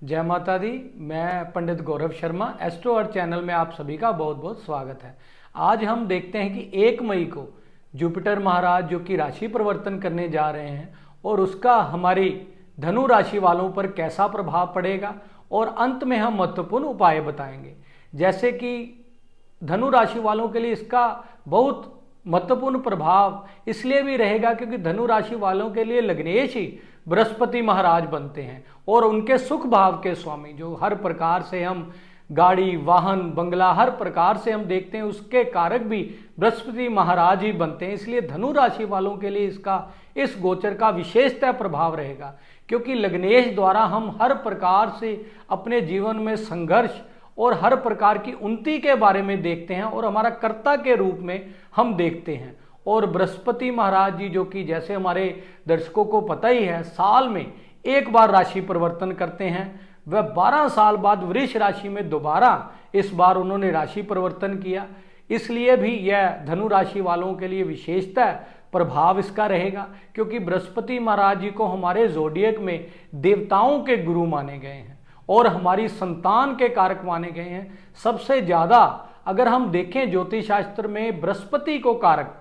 जय माता दी। मैं पंडित गौरव शर्मा, एस्ट्रो अर्थ चैनल में आप सभी का बहुत बहुत स्वागत है। आज हम देखते हैं कि 1 मई को जुपिटर महाराज जो कि राशि परिवर्तन करने जा रहे हैं और उसका हमारी धनु राशि वालों पर कैसा प्रभाव पड़ेगा, और अंत में हम महत्वपूर्ण उपाय बताएंगे। जैसे कि धनु राशि वालों के लिए इसका बहुत महत्वपूर्ण प्रभाव इसलिए भी रहेगा क्योंकि धनु राशि वालों के लिए लग्नेश ही बृहस्पति महाराज बनते हैं और उनके सुख भाव के स्वामी, जो हर प्रकार से हम गाड़ी वाहन बंगला हर प्रकार से हम देखते हैं उसके कारक भी बृहस्पति महाराज ही बनते हैं। इसलिए धनु राशि वालों के लिए इस गोचर का विशेषतः प्रभाव रहेगा, क्योंकि लग्नेश द्वारा हम हर प्रकार से अपने जीवन में संघर्ष और हर प्रकार की उन्नति के बारे में देखते हैं और हमारा कर्ता के रूप में हम देखते हैं। और बृहस्पति महाराज जी जो कि जैसे हमारे दर्शकों को पता ही है, साल में एक बार राशि परिवर्तन करते हैं। वह 12 साल बाद वृष राशि में दोबारा इस बार उन्होंने राशि परिवर्तन किया, इसलिए भी यह धनु राशि वालों के लिए विशेषतः प्रभाव इसका रहेगा, क्योंकि बृहस्पति महाराज जी को हमारे जोडियक में देवताओं के गुरु माने गए हैं और हमारी संतान के कारक माने गए हैं। सबसे ज्यादा अगर हम देखें ज्योतिष शास्त्र में बृहस्पति को कारक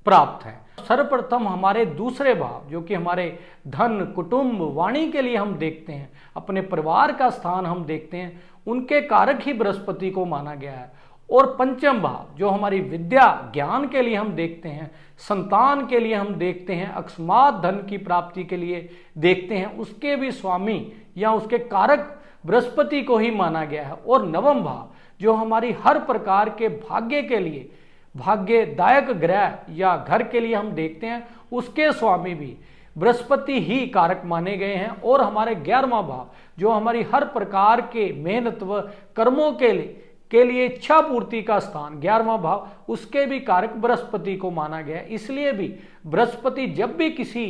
प्राप्त है। सर्वप्रथम हमारे दूसरे भाव जो कि हमारे धन कुटुंब वाणी के लिए हम देखते हैं, अपने परिवार का स्थान हम देखते हैं, उनके कारक ही बृहस्पति को माना गया है। और पंचम भाव जो हमारी विद्या ज्ञान के लिए हम देखते हैं, संतान के लिए हम देखते हैं, अकस्मात धन की प्राप्ति के लिए देखते हैं, उसके भी स्वामी या उसके कारक बृहस्पति को ही माना गया है। और नवम भाव जो हमारी हर प्रकार के भाग्य के लिए भाग्यदायक ग्रह या घर के लिए हम देखते हैं, उसके स्वामी भी बृहस्पति ही कारक माने गए हैं। और हमारे 11वां भाव जो हमारी हर प्रकार के मेहनत व कर्मों के लिए इच्छा पूर्ति का स्थान 11वां भाव, उसके भी कारक बृहस्पति को माना गया है। इसलिए भी बृहस्पति जब भी किसी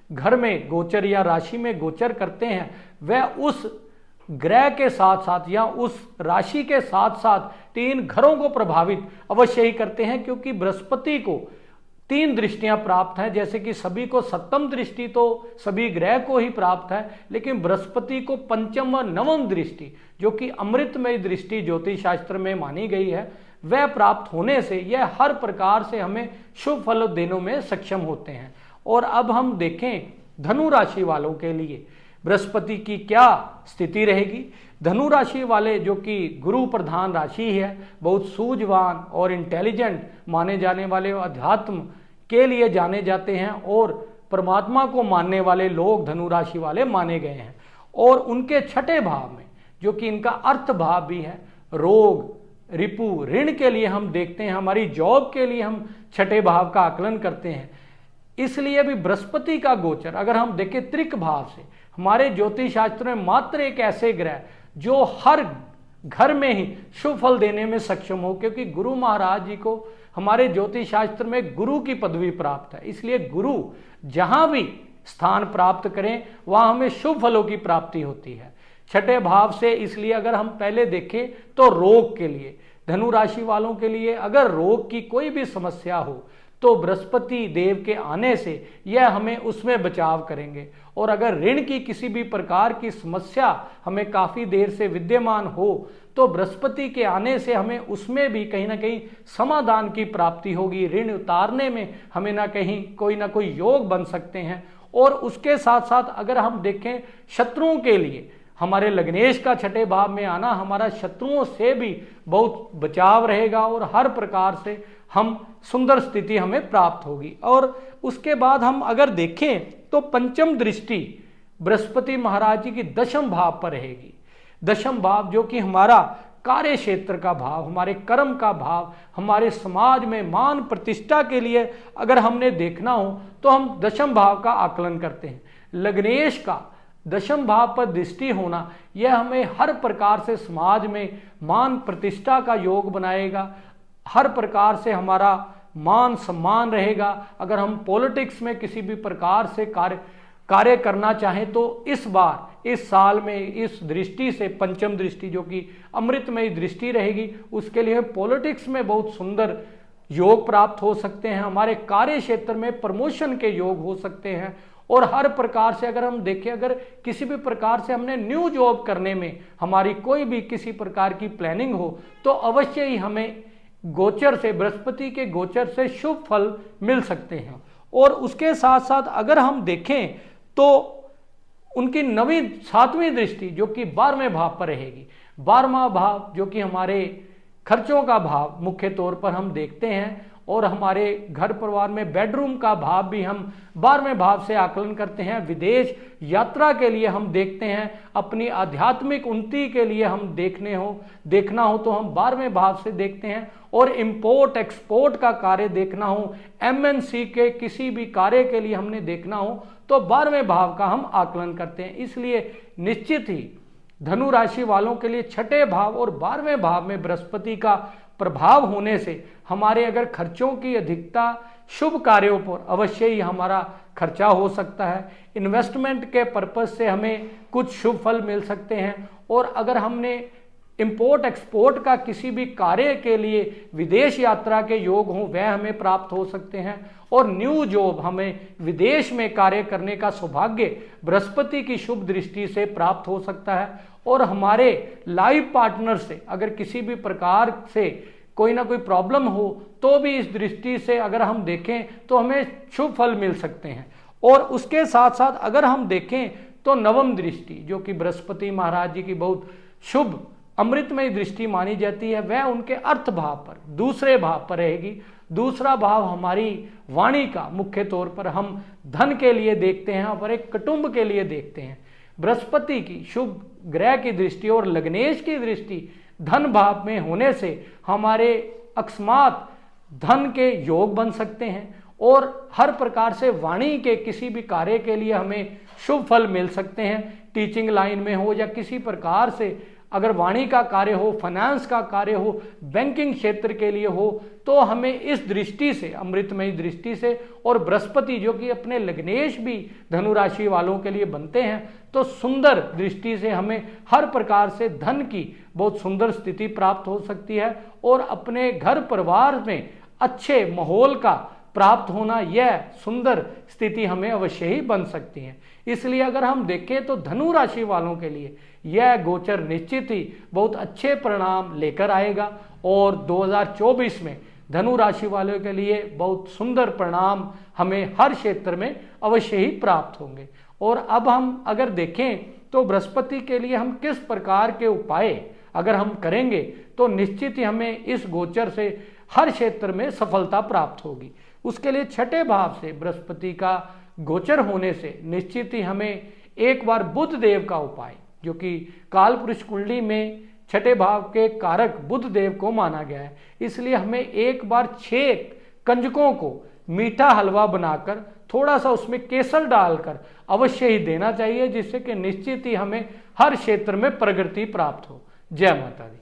घर में गोचर या राशि में गोचर करते हैं, वह उस ग्रह के साथ साथ या उस राशि के साथ साथ 3 घरों को प्रभावित अवश्य ही करते हैं, क्योंकि बृहस्पति को 3 दृष्टियां प्राप्त हैं। जैसे कि सभी को सप्तम दृष्टि तो सभी ग्रह को ही प्राप्त है, लेकिन बृहस्पति को पंचम व नवम दृष्टि जो कि अमृतमय दृष्टि ज्योतिष शास्त्र में मानी गई है, वह प्राप्त होने से यह हर प्रकार से हमें शुभ फल देने में सक्षम होते हैं। और अब हम देखें धनु राशि वालों के लिए बृहस्पति की क्या स्थिति रहेगी। धनु राशि वाले जो कि गुरु प्रधान राशि है, बहुत सूझवान और इंटेलिजेंट माने जाने वाले, अध्यात्म के लिए जाने जाते हैं और परमात्मा को मानने वाले लोग धनु राशि वाले माने गए हैं। और उनके छठे भाव में जो कि इनका अर्थ भाव भी है, रोग रिपु ऋण के लिए हम देखते हैं, हमारी जॉब के लिए हम छठे भाव का आकलन करते हैं। इसलिए भी बृहस्पति का गोचर अगर हम देखें त्रिक भाव से, हमारे ज्योतिष शास्त्र में मात्र एक ऐसे ग्रह जो हर घर में ही शुभ फल देने में सक्षम हो, क्योंकि गुरु महाराज जी को हमारे ज्योतिष शास्त्र में गुरु की पदवी प्राप्त है। इसलिए गुरु जहां भी स्थान प्राप्त करें वहां हमें शुभ फलों की प्राप्ति होती है छठे भाव से। इसलिए अगर हम पहले देखें तो रोग के लिए धनु राशि वालों के लिए अगर रोग की कोई भी समस्या हो तो बृहस्पति देव के आने से यह हमें उसमें बचाव करेंगे। और अगर ऋण की किसी भी प्रकार की समस्या हमें काफी देर से विद्यमान हो तो बृहस्पति के आने से हमें उसमें भी कहीं ना कहीं समाधान की प्राप्ति होगी। ऋण उतारने में हमें ना कोई योग बन सकते हैं। और उसके साथ साथ अगर हम देखें शत्रुओं के लिए, हमारे लग्नेश का छठे भाव में आना हमारा शत्रुओं से भी बहुत बचाव रहेगा और हर प्रकार से हम सुंदर स्थिति हमें प्राप्त होगी। और उसके बाद हम अगर देखें तो पंचम दृष्टि बृहस्पति महाराज जी की 10वें भाव पर रहेगी। 10वां भाव जो कि हमारा कार्य क्षेत्र का भाव, हमारे कर्म का भाव, हमारे समाज में मान प्रतिष्ठा के लिए अगर हमने देखना हो तो हम 10वें भाव का आकलन करते हैं। लग्नेश का 10वें भाव पर दृष्टि होना यह हमें हर प्रकार से समाज में मान प्रतिष्ठा का योग बनाएगा, हर प्रकार से हमारा मान सम्मान रहेगा। अगर हम पॉलिटिक्स में किसी भी प्रकार से कार्य करना चाहें तो इस बार इस साल में इस दृष्टि से पंचम दृष्टि जो कि अमृतमय दृष्टि रहेगी, उसके लिए पॉलिटिक्स में बहुत सुंदर योग प्राप्त हो सकते हैं। हमारे कार्य क्षेत्र में प्रमोशन के योग हो सकते हैं और हर प्रकार से अगर हम देखें, अगर किसी भी प्रकार से हमने न्यू जॉब करने में हमारी कोई भी किसी प्रकार की प्लानिंग हो तो अवश्य ही हमें गोचर से, बृहस्पति के गोचर से शुभ फल मिल सकते हैं। और उसके साथ साथ अगर हम देखें तो उनकी 7वीं दृष्टि जो कि 12वें भाव पर रहेगी। 12वां भाव जो कि हमारे खर्चों का भाव मुख्य तौर पर हम देखते हैं, और हमारे घर परिवार में बेडरूम का भाव भी हम 12वें भाव से आकलन करते हैं। विदेश यात्रा के लिए हम देखते हैं, अपनी आध्यात्मिक उन्नति के लिए हम देखना हो तो हम 12वें भाव से देखते हैं। और इंपोर्ट एक्सपोर्ट का कार्य देखना हो, MNC के किसी भी कार्य के लिए हमने देखना हो तो 12वें भाव का हम आकलन करते हैं। इसलिए निश्चित ही धनु राशि वालों के लिए छठे भाव और 12वें भाव में बृहस्पति का प्रभाव होने से हमारे अगर खर्चों की अधिकता शुभ कार्यों पर अवश्य ही हमारा खर्चा हो सकता है। इन्वेस्टमेंट के पर्पज से हमें कुछ शुभ फल मिल सकते हैं। और अगर हमने इंपोर्ट एक्सपोर्ट का किसी भी कार्य के लिए विदेश यात्रा के योग हों वह हमें प्राप्त हो सकते हैं। और न्यू जॉब हमें विदेश में कार्य करने का सौभाग्य बृहस्पति की शुभ दृष्टि से प्राप्त हो सकता है। और हमारे लाइफ पार्टनर से अगर किसी भी प्रकार से कोई ना कोई प्रॉब्लम हो तो भी इस दृष्टि से अगर हम देखें तो हमें शुभ फल मिल सकते हैं। और उसके साथ साथ अगर हम देखें तो 9वीं दृष्टि जो कि बृहस्पति महाराज जी की बहुत शुभ अमृतमय दृष्टि मानी जाती है, वह उनके अर्थ भाव पर, दूसरे भाव पर रहेगी। दूसरा भाव हमारी वाणी का मुख्य तौर पर हम धन के लिए देखते हैं और एक कुटुंब के लिए देखते हैं। बृहस्पति की शुभ ग्रह की दृष्टि और लग्नेश की दृष्टि धन भाव में होने से हमारे अकस्मात धन के योग बन सकते हैं। और हर प्रकार से वाणी के किसी भी कार्य के लिए हमें शुभ फल मिल सकते हैं। टीचिंग लाइन में हो या किसी प्रकार से अगर वाणी का कार्य हो, फाइनेंस का कार्य हो, बैंकिंग क्षेत्र के लिए हो तो हमें इस दृष्टि से, अमृतमयी दृष्टि से, और बृहस्पति जो कि अपने लग्नेश भी धनु राशि वालों के लिए बनते हैं तो सुंदर दृष्टि से हमें हर प्रकार से धन की बहुत सुंदर स्थिति प्राप्त हो सकती है। और अपने घर परिवार में अच्छे माहौल का प्राप्त होना, यह सुंदर स्थिति हमें अवश्य ही बन सकती है। इसलिए अगर हम देखें तो धनु राशि वालों के लिए यह गोचर निश्चित ही बहुत अच्छे परिणाम लेकर आएगा। और 2024 में धनु राशि वालों के लिए बहुत सुंदर परिणाम हमें हर क्षेत्र में अवश्य ही प्राप्त होंगे। और अब हम अगर देखें तो बृहस्पति के लिए हम किस प्रकार के उपाय अगर हम करेंगे तो निश्चित ही हमें इस गोचर से हर क्षेत्र में सफलता प्राप्त होगी। उसके लिए छठे भाव से बृहस्पति का गोचर होने से निश्चित ही हमें एक बार बुध देव का उपाय, जो कि काल पुरुष कुंडली में छठे भाव के कारक बुध देव को माना गया है, इसलिए हमें एक बार 6 कंजकों को मीठा हलवा बनाकर थोड़ा सा उसमें केसर डालकर अवश्य ही देना चाहिए, जिससे कि निश्चित ही हमें हर क्षेत्र में प्रगति प्राप्त हो। जय माता दी।